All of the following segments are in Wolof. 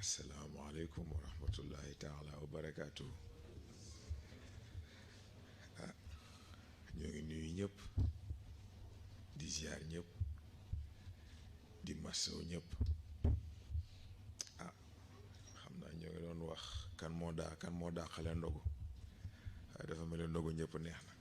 asalaamualeykum wa rahmatullahi taala wa barakaatu. Ñoo ngi nuyu ñëpp di ziar ñëpp di masaw ñëpp. Xam naa ñoo ngi doon wax kan moo daa xale ndogu waaye dafa mel ni ndogu ñëpp neex na.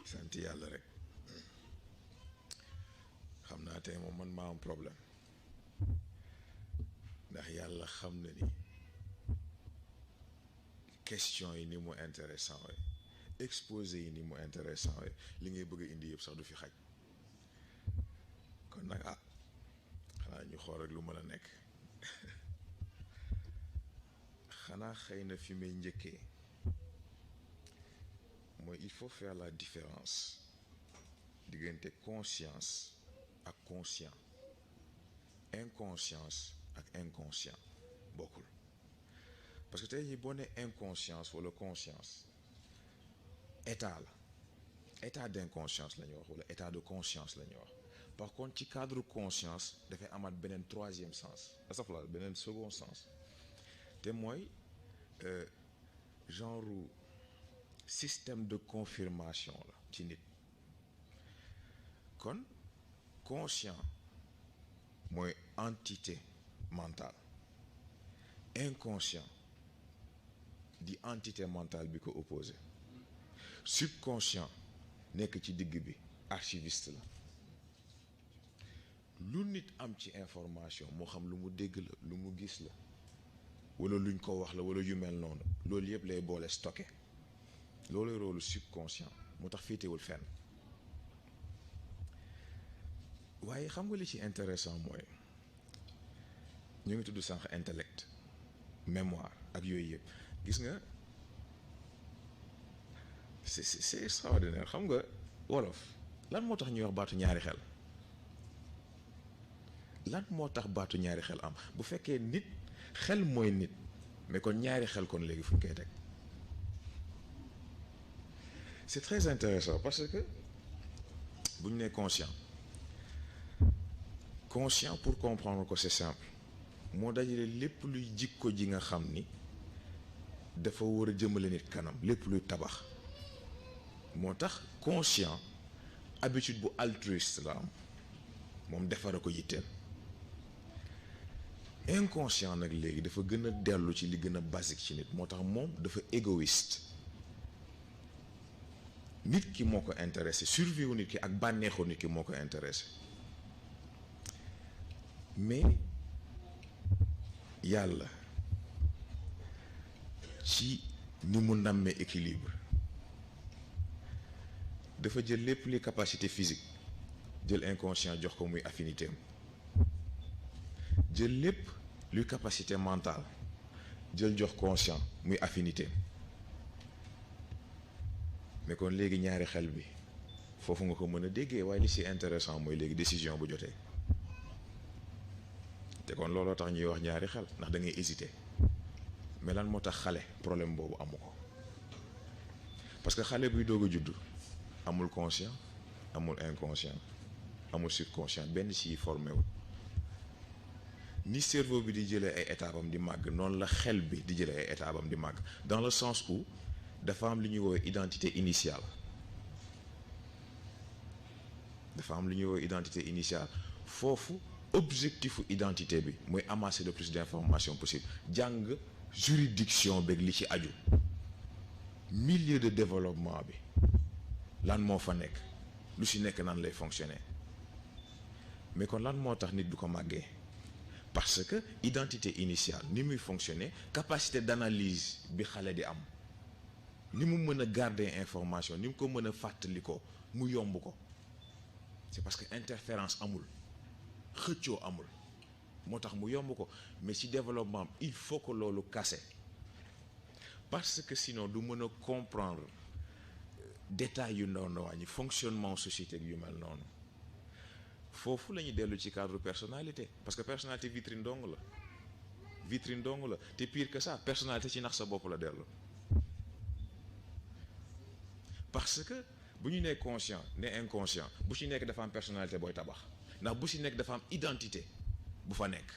sant yàlla rek. xam naa tey moom man maa am problème ndax yàlla xam na ni question yi ni mu intéressant we exposé yi ni mu intéressant we li ngay bëgg a indi yëpp sax du fi xaj kon nag xanaa ñu xool rek lu mën a nekk. xanaa xëy na fi may njëkkee mooy il faut faire la différence diggante conscience ak conscient. Inconscience ak inconscient bokkul parce que tey jii boo nee inconscience wala conscience état la état d'inconscience la ñuy wax wala état de conscience la ñuy wax. Par contre ci cadre conscience dafay amaat beneen troisième sens asafla beneen second sens te mooy genre système de confirmation la ci nit. kon conscient mooy entité mentale, inconscient di entité mentale bi ko opposé, subconscient nekk ci digg bi archiviste la. lu nit am ci information moo xam lu mu dégg la lu mu gis la wala luñ ko wax la wala yu mel noonu loolu yëpp lay boole stocké. loolu rôle subconscient moo tax féetewul fenn. waaye xam nga li ci intéressant mooy ñu ngi tudd sànq intellect mémoire ak yooyu yëpp gis nga c'est extraordinaire. xam nga wolof lan moo tax ñuy wax baatu ñaari xel. lan moo tax baatu ñaari xel am bu fekkee nit xel mooy nit mais kon ñaari xel kon léegi fu ñu koy teg. c'est très intéressant parce que bu ñu nee conscient pour comprendre ko c'est simple moo dajale lépp luy jikko ji nga xam ni dafa war a jëmale nit kanam lépp luy tabax. moo tax conscient habitude bu altruiste la am moom defara ko yitteel. inconscient nag léegi dafa gën a dellu ci li gën a basique ci nit moo tax moom dafa égoïste. nit ki moo ko intéressé survie wu nit ki ak bànneexu nit ki moo ko intéressé mais yàlla ci ni mu nammee équilibre dafa jël lépp li capacité physique jël inconscient jox ko muy affinité am jël lépp luy capacité mentale jël jox conscient muy affinité am mais kon léegi ñaari xel bi foofu nga ko mën a déggee waaye li ci intéressant mooy léegi décision bu jotee te kon looloo tax ñuy wax ñaari xel ndax da ngay hésiter mais lan moo tax xale problème boobu amu ko parce que xale buy doog a juddu amul conscient amul inconscient amul subconscient benn ci formé wu ni cerveau bi di jëlee ay étapes am di màgg noonu la xel bi di jëlee ay étapes am di màgg dans le sens où dafa am lu ñuy woowee identité initiale. dafa am lu ñuy woowee identité initiale foofu objectifu identité bi mooy amasser le plus d'informations possible jàng juridiction beeg li ci aju milieu de développement bi lan moo fa nekk lu ci nekk nan lay fonctionner mais kon lan moo tax nit du ko màggee parce que identité initiale ni muy fonctionner capacité d'analyse bi xale di am ni mu mën a garder information ni mu ko mën a fàttali ko mu yomb ko c'est parce que interférence amul xëccoo amul moo tax mu yomb ko mais ci développement il faut que loolu kase parce que sinon du mën a comprendre détails yu ndaw ndawaan yi fonctionnement société yu mel noonu foofu la ñuy dellu ci cadre personnalité parce que personnalité vitrine dong la te pire que ça personnalité ci nax sa bopp la dellu parce que bu ñu nee conscient ne inconscient bu ci nekk dafa am personnalité booy tabax ndax bu ci nekk dafa am identité bu fa nekk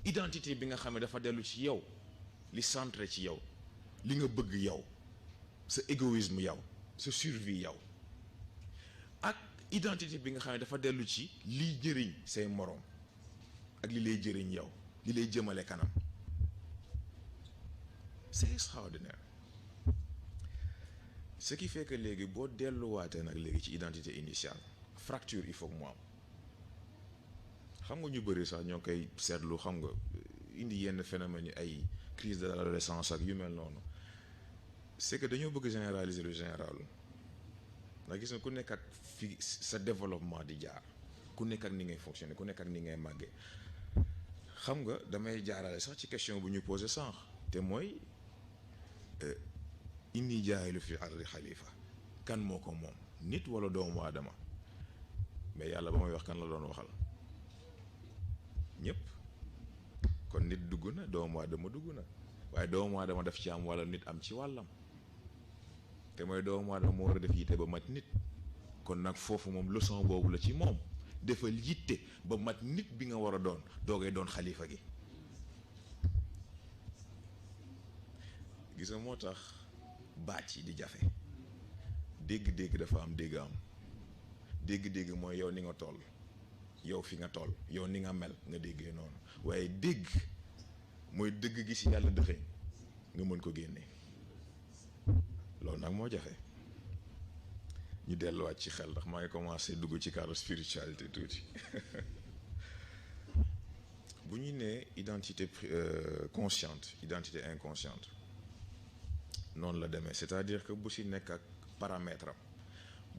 identité bi nga xam ne dafa dellu ci yow li centré ci yow li nga bëgg yow sa égoïsme yow sa survie yow ak identité bi nga xam ne dafa dellu ci liy jëriñ say moroom ak li lay jëriñ yow li lay jëmale kanam c'est extraordinaire ce qui fait que léegi boo delluwaatee nag léegi ci identité initiale fracture il faut que mu am xam nga ñu bëri sax ñoo koy seetlu xam nga indi yenn phénomènes yi ay crise de l'adolescence ak yu mel noonu c'est que dañoo bëgg généraliser lu général ndax gis nga ku nekk ak fi sa développement di jaar ku nekk ak ni ngay fonctionner ku nekk ak ni ngay màggee xam nga damay jaarale sax ci question bu ñu posé sànq te mooy inni jaayilu fi ardi xalifa kan moo ko moom nit wala doomu aadama mais yàlla ba may wax kan la doon waxal ñëpp kon nit dugg na doomu aadama dugg na waaye doomu aadama daf ci am wala nit am ci wàllam te mooy doomu aadama moo war a def yitte ba mat nit kon nag foofu moom leçon boobu la ci moom defal yitte ba mat nit bi nga war a doon doogay doon xalifa gi gis nga moo tax baat yi di jafe dégg-dégg dafa am dégg am dégg-dégg mooy yow ni nga toll yow fi nga toll yow ni nga mel nga déggee noonu waaye dégg mooy dëgg gi ci yàlla dëxëñ nga mën ko génne loolu nag moo jafe ñu delluwaat ci xel ndax maa ngi commencé dugg ci cadre spiritualité tuuti bu ñu nee identité consciente identité inconsciente noonu la demee c'est-à-dire que bu ci nekk ak paramètre am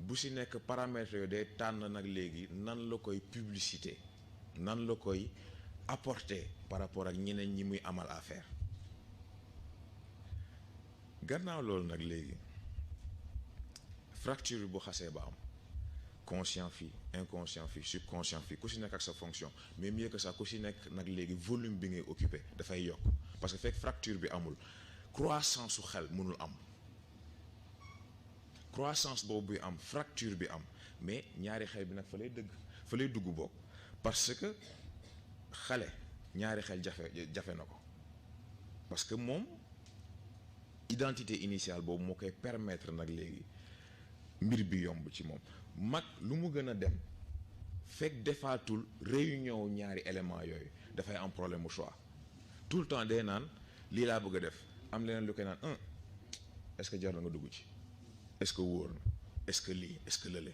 bu ci nekk paramètres yooyu day tànn nag léegi nan la koy publicité nan la koy apporter par rapport ak ñeneen ñi muy amal affaire gannaaw loolu nag léegi fracture bu xasee ba am conscient fii inconscient fii subconscient fii ku ci nekk ak sa fonction mais mieux que ça ku ci nekk nag léegi volume bi ngay occupé dafay yokk parce que fekk fracture bi amul croissance su xel mënul am croissance boobu bi am fracture bi am mais ñaari xel bi nag fa lay dugg bokk parce que xale ñaari xel jafe na ko parce que moom identité initiale boobu moo koy permettre nag léegi mbir bi yomb ci moom mag lu mu gën a dem fekk defaatul réunion ñaari élément yooyu dafay am problème mu choix tout le temps day naan lii laa bëgg a def am leneen lu koy naan est-ce que jar na nga dugg ci est-ce que wóor na est-ce que lii est-ce que lële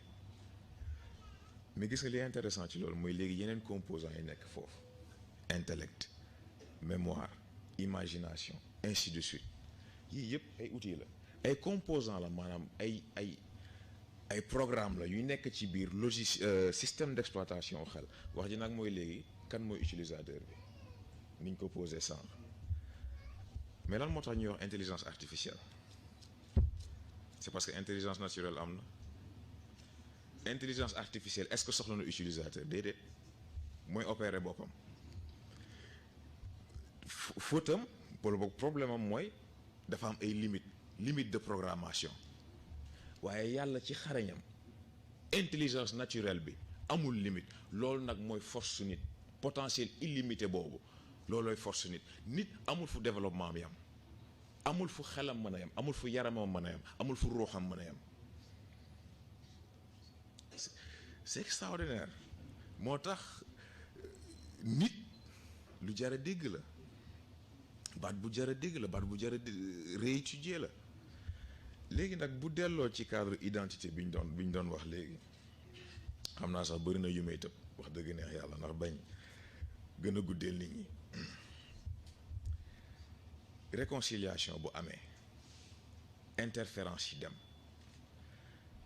mais gis nga li intéressant ci loolu mooy léegi yeneen composants yi nekk foofu intellect mémoire imagination ainsi de suite yii yëpp ay outils la ay composants la maanaam ay programme la yu nekk ci biir système d'exploitation xel wax ji nag mooy léegi kan mooy utilisateur bi niñ ko posé sànq mais lan moo tax ñuy wax intelligence artificielle c'est parce que intelligence naturelle am na intelligence artificielle est-ce que soxla na utilisateur déedéet mooy opérer boppam fautam wala boog problème am mooy dafa am ay limites de programmation waaye yàlla ci xarañam intelligence naturelle bi amul limite loolu nag mooy force su nit potentiel illimité boobu loolooy force su nit amul fu développement bi am amul fu xelam mën a yam amul fu yaramam mën a yam amul fu ruuxam mën a yam c'est extraordinaire moo tax nit lu jar a dégg la baat bu jar a dégg la baat bu jar a réétudier la léegi nag bu delloo ci cadre identité bi ñu doon wax léegi xam naa sax bëri na yu may tëb wax dëgg neex yàlla ndax bañ gën a guddeel nit ñi réconciliation bu amee interférence yi dem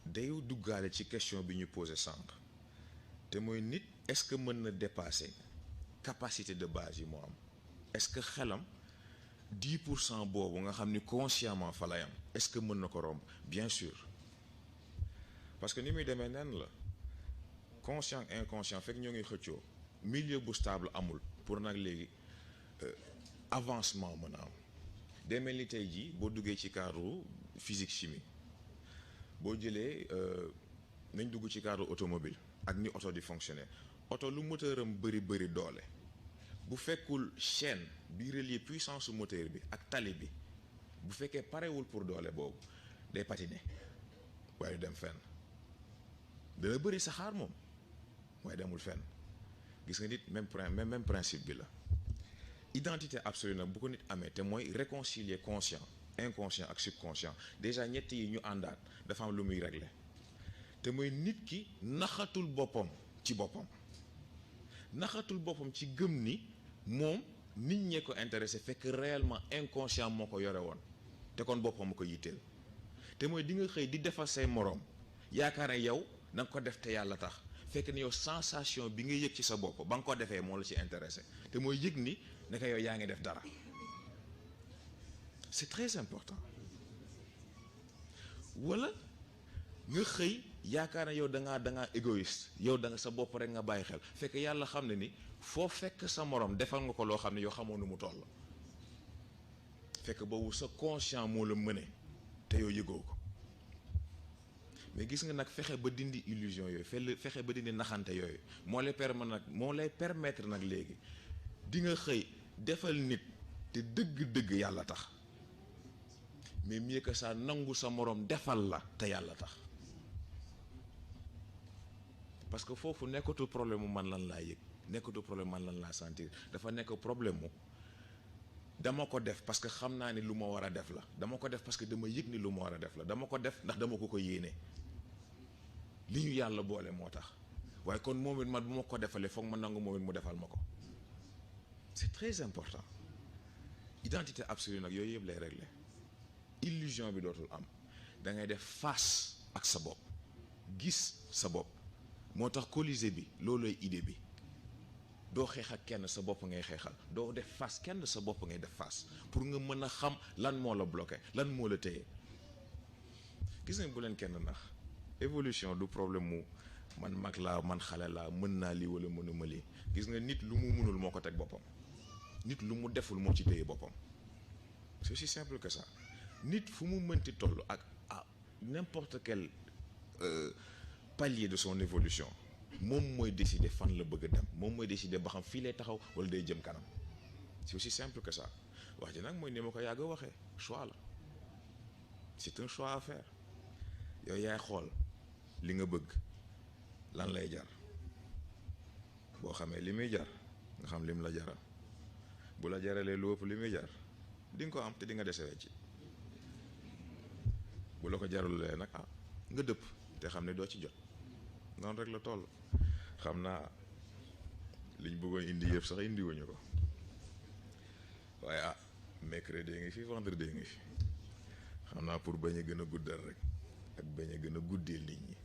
day duggaale ci question bi ñu posé sànq te mooy nit est-ce que mën na dépasser capacité de base yi moo am est-ce que xelam 10% boobu nga xam ni consciemment fa lay am est-ce que mën na ko romb bien sûr parce que ni muy demee nen la conscient inconscient fekk ñoo ngi xëccoo milieu bu stable amul pour nag léegi avancement mën a am day mel ni tey jii boo duggee ci cadre physique chimie boo jëlee nañ dugg ci cadre automobile ak ni oto di fonctionner oto lu moteur am bëri doole bu fekkul chaîne bi relier puissance moteur bi ak tali bi bu fekkee parewul pour doole boobu day patiner waaye dem fenn dana bëri saxaar moom waaye demul fenn. gis nga nit même principe bi la identité absolue nag bu ko nit amee te mooy réconcilier conscient inconscient ak subconscient déjà ñett yi ñu àndaat dafa am lu muy régler te mooy nit ki naxatul boppam ci boppam naxatul boppam ci gëm ni moom nit ñee ko intéressé fekk réellement inconscient moo ko yore woon te kon boppam ma ko yitteel te mooy di nga xëy di defal say moroom yaakaar ne yow da nga ko def te yàlla tax fekk ni yow sensation bi nga yëg ci sa bopp ba nga ko defee moo la ci intéressé te mooy yëg ni naka yow yaa ngi def dara c'est très important. wala nga xëy yaakaar ne yow da ngaa égoïste yow da nga sa bopp rek nga bàyyi xel fekk yàlla xam ne ni foo fekk sa morom defal nga ko loo xam ne yow xamoo nu mu toll fekk boobu sa conscient moo la mëne te yow yëgoo ko. mais gis nga nag fexe ba dindi illusion yooyu fexe ba dindi naxante yooyu moo lay permettre nag léegi di nga xëy defal nit te dëgg-dëgg yàlla tax mais mieux que ça nangu sa moroom defal la te yàlla tax parce que foofu nekkatu problème mu man lan laa yëg nekkatu problème man lan laa sentir dafa nekk problème mu dama ko def parce que xam naa ni lu ma war a def la dama ko def parce que dama yëg ni lu ma war a def la dama ko def ndax dama ko yéene li ñu yàlla boole moo tax waaye kon moom it man bu ma ko defalee foog ma nangu moom it mu defal ma ko c'est très important identité absolue nag yooyu yëpp lay régler illusion bi dootul am da ngay def face ak sa bopp gis sa bopp moo tax Colisée bi loolooy idée bi doo xeex ak kenn sa bopp ngay xeexal doo def face kenn sa bopp ngay def face pour nga mën a xam lan moo la bloqué lan moo la téye gis nga bu leen kenn nax évolution du problème mu man mag laa man xale laa mën naa lii wala mënuma lii gis nga nit lu mu mënul moo ko teg boppam nit lu mu deful moo ci téye boppam c'est aussi simple que ça nit fu mu mënti toll ak à n'importe quel palier de son évolution moom mooy décider fan la bëgg a dem moom mooy décider ba xam fii lay taxaw wala day jëm kanam c'est aussi simple que ça wax ji nag mooy ni ma ko yàgg a waxee choix la c'est un choix à faire yow yaay xool li nga bëgg lan lay jar boo xamee li muy jar nga xam lim la jaral bu la jaralee lu ëpp li muy jar di nga ko am te di nga desewee ci bu la ko jaralulee nag nga dëpp te xam ne doo ci jot noonu rek la toll xam naa liñ bëggoon indi yëpp sax indi wuñu ko waaye mercredi ngi fi vendredi ngi fi xam naa pour bañ a gën a guddal rek ak bañ a gën a guddeel nit ñi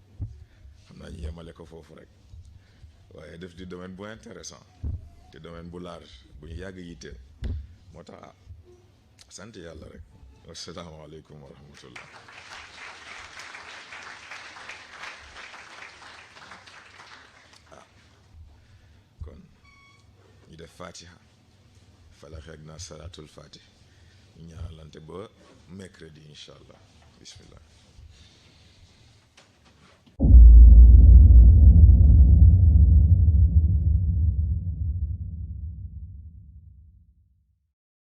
xam naa ñu yemale ko foofu rek waaye def di domaine bu intéressant te domaine bu large bu ñu yàgg yitteel moo tax sant yàlla rek asalaamaaleykum wa rahmatullah kon ñu def fatiha falax ak naa salaatul fatih ñu ñaanalante ba mercredi incha allah bismillah